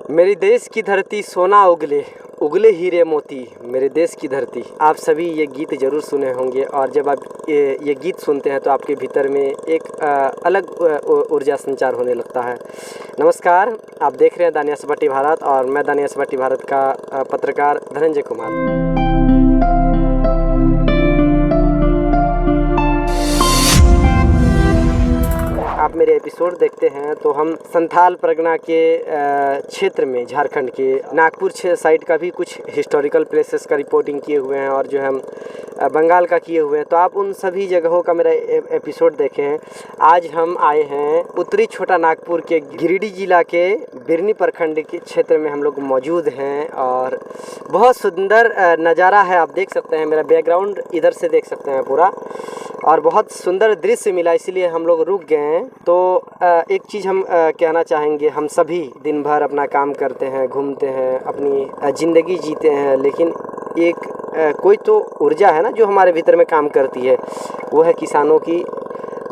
मेरे देश की धरती सोना उगले उगले हीरे मोती, मेरे देश की धरती। आप सभी ये गीत ज़रूर सुने होंगे और जब आप ये गीत सुनते हैं तो आपके भीतर में एक अलग ऊर्जा संचार होने लगता है। नमस्कार, आप देख रहे हैं दानिया सपाटी भारत और मैं दानिया सपाटी भारत का पत्रकार धनंजय कुमार। आप मेरे एपिसोड देखते हैं तो हम संथाल परगना के क्षेत्र में झारखंड के नागपुर साइड का भी कुछ हिस्टोरिकल प्लेसेस का रिपोर्टिंग किए हुए हैं और जो हम बंगाल का किए हुए हैं, तो आप उन सभी जगहों का मेरा एपिसोड देखें हैं। आज हम आए हैं उत्तरी छोटा नागपुर के गिरिडीह जिला के बिरनी प्रखंड के क्षेत्र में हम लोग मौजूद हैं और बहुत सुंदर नज़ारा है। आप देख सकते हैं, मेरा बैकग्राउंड इधर से देख सकते हैं पूरा, और बहुत सुंदर दृश्य मिला, इसीलिए हम लोग रुक गए हैं। तो एक चीज़ हम कहना चाहेंगे, हम सभी दिन भर अपना काम करते हैं, घूमते हैं, अपनी ज़िंदगी जीते हैं, लेकिन एक कोई तो ऊर्जा है ना जो हमारे भीतर में काम करती है, वो है किसानों की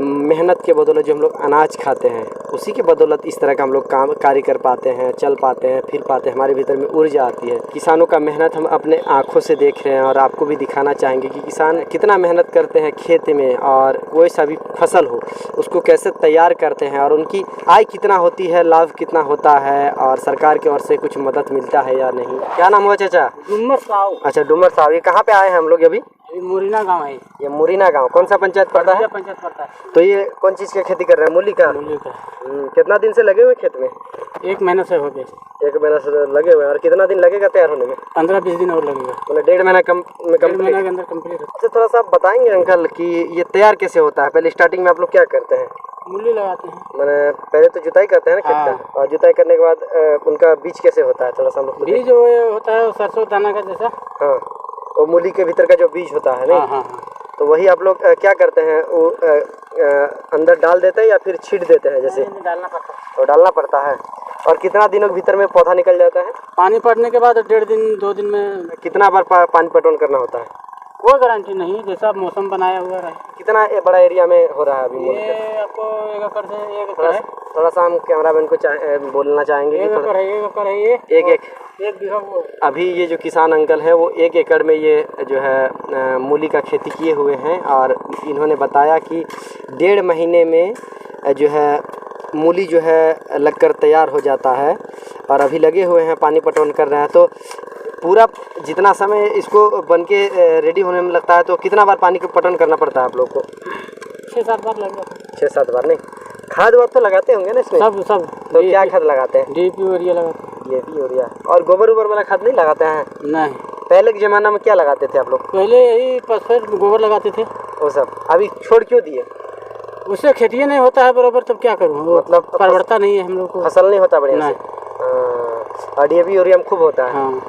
मेहनत के बदौलत जो हम लोग अनाज खाते हैं, उसी के बदौलत इस तरह का हम लोग काम कार्य कर पाते हैं, चल पाते हैं, फिर पाते हैं, हमारे भीतर में ऊर्जा आती है। किसानों का मेहनत हम अपने आँखों से देख रहे हैं और आपको भी दिखाना चाहेंगे कि किसान कितना मेहनत करते हैं खेत में, और कोई सा भी फसल हो उसको कैसे तैयार करते हैं और उनकी आय कितना होती है, लाभ कितना होता है, और सरकार की ओर से कुछ मदद मिलता है या नहीं। क्या नाम हुआ चाचा? डूमर साहब। अच्छा, डूमर साहब। ये कहाँ पे आए हैं हम लोग अभी? मुरीना गांव है। ये मुरीना गांव कौन सा पंचायत पड़ता है? पंचायत पड़ता है। तो ये कौन चीज़ की खेती कर रहे हैं? मूली का। मूली का। कितना दिन से लगे हुए खेत में? 1 महीना से हो गए। 1 महीना से लगे हुए हैं। और कितना दिन लगेगा तैयार होने में? 15-20 दिन और लगेगा। मतलब 1.5 महीना डेढ़ महीना के अंदर कंप्लीट। अच्छा, थोड़ा सा आप बताएंगे अंकल कि ये तैयार कैसे होता है? पहले स्टार्टिंग में आप लोग क्या करते हैं? मूली लगाते हैं। मैंने पहले तो जुताई करते हैं ना खेत का, और जुताई करने के बाद उनका बीज कैसे होता है? थोड़ा सा हम लोग बीज वो होता है सरसों दाना का जैसा। हाँ, वो मूली के भीतर का जो बीज होता है नहीं? हाँ। तो वही आप लोग क्या करते हैं, वो अंदर डाल देते हैं या फिर छींट देते हैं? जैसे डालना पड़ता है। तो डालना पड़ता है। और कितना दिनों के भीतर में पौधा निकल जाता है? पानी पड़ने के बाद 1.5 दिन 2 दिन में। कितना बार पानी पटवन करना होता है? कोई गारंटी नहीं, जैसा मौसम बनाया हुआ रहे। कितना बड़ा एरिया में हो रहा है अभी? ये आपको 1 एकड़ से 1 एकड़ है। थोड़ा सा हम कैमरामैन को बोलना चाहेंगे कि 1 एकड़ है। 1 एकड़ है ये। एक बीघा वो। अभी ये जो किसान अंकल है वो 1 एकड़ में ये जो है मूली का खेती किए हुए हैं, और इन्होंने बताया कि 1.5 महीने में जो है मूली जो है लगकर तैयार हो जाता है, और अभी लगे हुए हैं, पानी पटवन कर रहे हैं। तो पूरा जितना समय इसको बन के रेडी होने में लगता है, तो कितना बार पानी को पटवन करना पड़ता है आप लोग को? 6-7 बार लग जाता है। 6-7 बार नहीं? खाद वाद तो लगाते होंगे ना इसमें? सब। तो क्या खाद लगाते हैं? DAP यूरिया लगाते हैं। DAP urea. और गोबर उबर वाला खाद नहीं लगाते हैं? नहीं। पहले के ज़माना में क्या लगाते थे आप लोग? पहले यही फॉस्फेट गोबर लगाते थे। वो सब अभी छोड़ क्यों दिए? उससे खेती नहीं होता है बराबर, तब क्या करूँ? मतलब परवड़ता नहीं है हम लोग को, फसल नहीं होता बढ़िया से। और DAP यूरिया में खूब होता है। हाँ।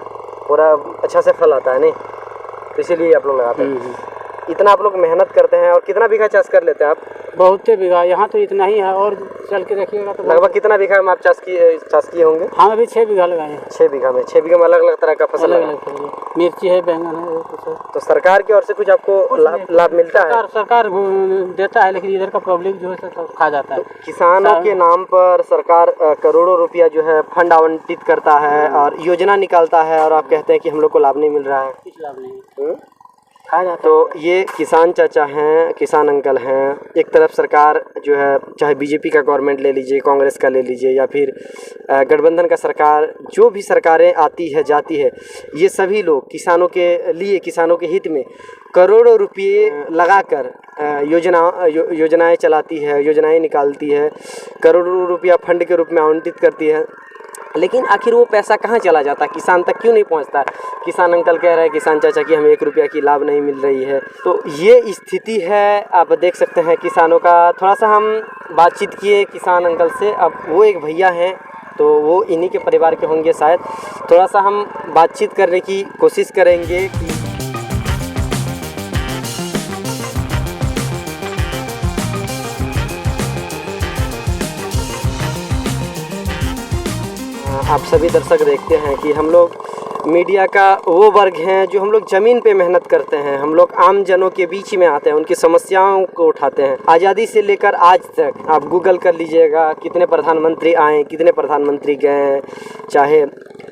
पूरा अच्छा से फल आता है नहीं, तो इसीलिए आप लोग लगाते हैं। इतना आप लोग मेहनत करते हैं। और कितना बीघा चाष कर लेते हैं आप? बहुत बीघा, यहाँ तो इतना ही है, और चल के रखिएगा तो लगभग कितना बीघा में आप चाष किए होंगे? हम अभी 6 बीघा लगाए हैं। 6 बीघा में? 6 बीघा में अलग अलग तरह का फसल है? मिर्ची है, बैंगन है, कुछ है। तो सरकार की ओर से कुछ आपको लाभ मिलता है? सरकार देता है, लेकिन इधर का पब्लिक जो है सब खा जाता है। तो किसानों के नाम पर सरकार करोड़ों रुपया जो है फंड आवंटित करता है और योजना निकालता है, और आप कहते हैं कि हम लोग को लाभ नहीं मिल रहा है। कुछ लाभ नहीं खा जाता। तो ये किसान चाचा हैं, किसान अंकल हैं। एक तरफ सरकार जो है, चाहे बीजेपी का गवर्नमेंट ले लीजिए, कांग्रेस का ले लीजिए, या फिर गठबंधन का सरकार, जो भी सरकारें आती है जाती है, ये सभी लोग किसानों के लिए, किसानों के हित में करोड़ों रुपये लगाकर योजनाएं चलाती है, योजनाएं निकालती है, करोड़ों रुपया फंड के रूप में आवंटित करती है। लेकिन आखिर वो पैसा कहाँ चला जाता है? किसान तक क्यों नहीं पहुँचता? किसान अंकल कह रहे हैं, किसान चाचा की हमें 1 रुपया की लाभ नहीं मिल रही है। तो ये स्थिति है, आप देख सकते हैं किसानों का। थोड़ा सा हम बातचीत किए किसान अंकल से। अब वो एक भैया हैं, तो वो इन्हीं के परिवार के होंगे शायद। थोड़ा सा हम बातचीत करने की कोशिश करेंगे कि आप सभी दर्शक देखते हैं कि हम लोग मीडिया का वो वर्ग हैं जो हम लोग ज़मीन पे मेहनत करते हैं, हम लोग आम जनों के बीच में आते हैं, उनकी समस्याओं को उठाते हैं। आज़ादी से लेकर आज तक आप गूगल कर लीजिएगा, कितने प्रधानमंत्री आए, कितने प्रधानमंत्री गए, चाहे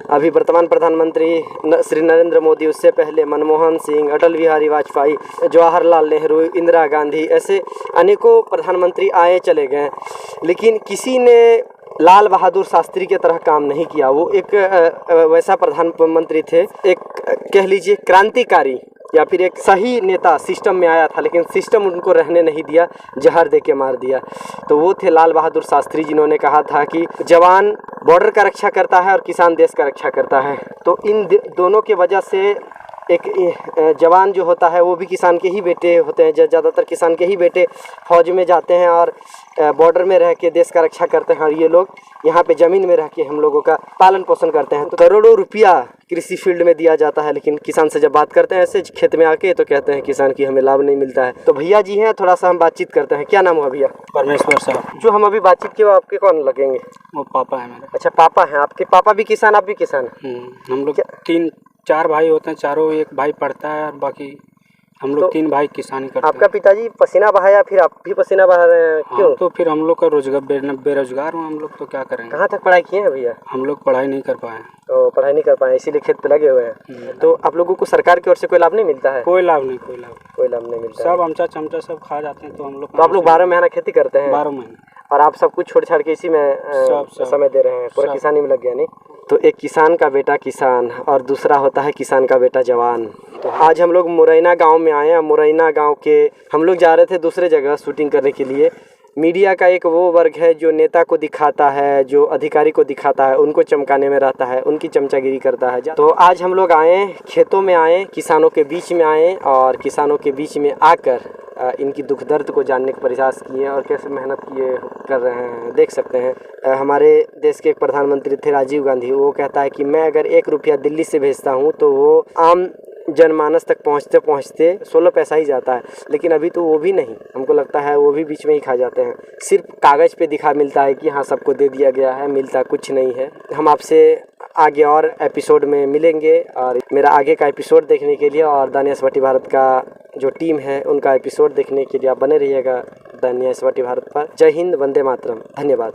अभी वर्तमान प्रधानमंत्री श्री नरेंद्र मोदी, उससे पहले मनमोहन सिंह, अटल बिहारी वाजपेयी, जवाहरलाल नेहरू, इंदिरा गांधी, ऐसे अनेकों प्रधानमंत्री आए चले गए, लेकिन किसी ने लाल बहादुर शास्त्री की तरह काम नहीं किया। वो एक वैसा प्रधानमंत्री थे, एक कह लीजिए क्रांतिकारी या फिर एक सही नेता, सिस्टम में आया था लेकिन सिस्टम उनको रहने नहीं दिया, जहर दे के मार दिया। तो वो थे लाल बहादुर शास्त्री, जिन्होंने कहा था कि जवान बॉर्डर का रक्षा करता है और किसान देश का रक्षा करता है। तो इन दोनों के वजह से एक जवान जो होता है वो भी किसान के ही बेटे होते हैं, ज़्यादातर किसान के ही बेटे फौज में जाते हैं और बॉर्डर में रह के देश का रक्षा करते हैं, और ये लोग यहाँ पे ज़मीन में रह के हम लोगों का पालन पोषण करते हैं। तो करोड़ों रुपया कृषि फील्ड में दिया जाता है, लेकिन किसान से जब बात करते हैं ऐसे खेत में आके तो कहते हैं किसान की हमें लाभ नहीं मिलता है। तो भैया जी हैं, थोड़ा सा हम बातचीत करते हैं। क्या नाम हुआ भैया? परमेश्वर साहब। जो हम अभी बातचीत किए वो आपके कौन लगेंगे? वो पापा है मेरे। अच्छा, पापा हैं आपके। पापा भी किसान, आप भी किसान? हम लोग 3-4 भाई होते हैं, चारों एक भाई पढ़ता है और बाकी हम लोग 3 भाई किसानी करते हैं। आपका पिताजी पसीना बहाया, फिर आप भी पसीना बहा रहे हैं, क्यों? तो फिर हम लोग का रोजगार बेरोजगार हूँ हम लोग, तो क्या करेंगे। कहाँ तक पढ़ाई किए हैं भैया? हम लोग पढ़ाई नहीं कर पाए। तो पढ़ाई नहीं कर पाए इसीलिए खेत पे लगे हुए हैं। तो आप लोगों को सरकार की ओर से कोई लाभ नहीं मिलता है? कोई लाभ नहीं, कोई लाभ नहीं मिलता। सब आमचा चमचा सब खा जाते हैं। तो हम लोग, तो आप लोग 12 महीना खेती करते हैं? 12 महीने। और आप सब कुछ छोड़ छाड़ के इसी में समय दे रहे हैं, पूरा किसानी में लग गया नहीं? तो एक किसान का बेटा किसान और दूसरा होता है किसान का बेटा जवान। तो आज हम लोग मुरैना गांव में आए हैं। मुरैना गांव के हम लोग जा रहे थे दूसरे जगह शूटिंग करने के लिए। मीडिया का एक वो वर्ग है जो नेता को दिखाता है, जो अधिकारी को दिखाता है, उनको चमकाने में रहता है, उनकी चमचागिरी करता है। तो आज हम लोग आए, खेतों में आए, किसानों के बीच में आए और किसानों के बीच में आकर इनकी दुख दर्द को जानने का प्रयास किए और कैसे मेहनत किए कर रहे हैं। देख सकते हैं हमारे देश के एक प्रधानमंत्री थे राजीव गांधी, वो कहता है कि मैं अगर 1 रुपया दिल्ली से भेजता हूँ तो वो आम जनमानस तक पहुँचते पहुँचते 16 पैसा ही जाता है, लेकिन अभी तो वो भी नहीं, हमको लगता है वो भी बीच में ही खा जाते हैं। सिर्फ कागज़ पे दिखा मिलता है कि हाँ सबको दे दिया गया है, मिलता कुछ नहीं है। हम आपसे आगे और एपिसोड में मिलेंगे और मेरा आगे का एपिसोड देखने के लिए और द न्याय भारत का जो टीम है उनका एपिसोड देखने के लिए आप बने रहिएगा द न्याय भारत पर। जय हिंद, वंदे मातरम, धन्यवाद।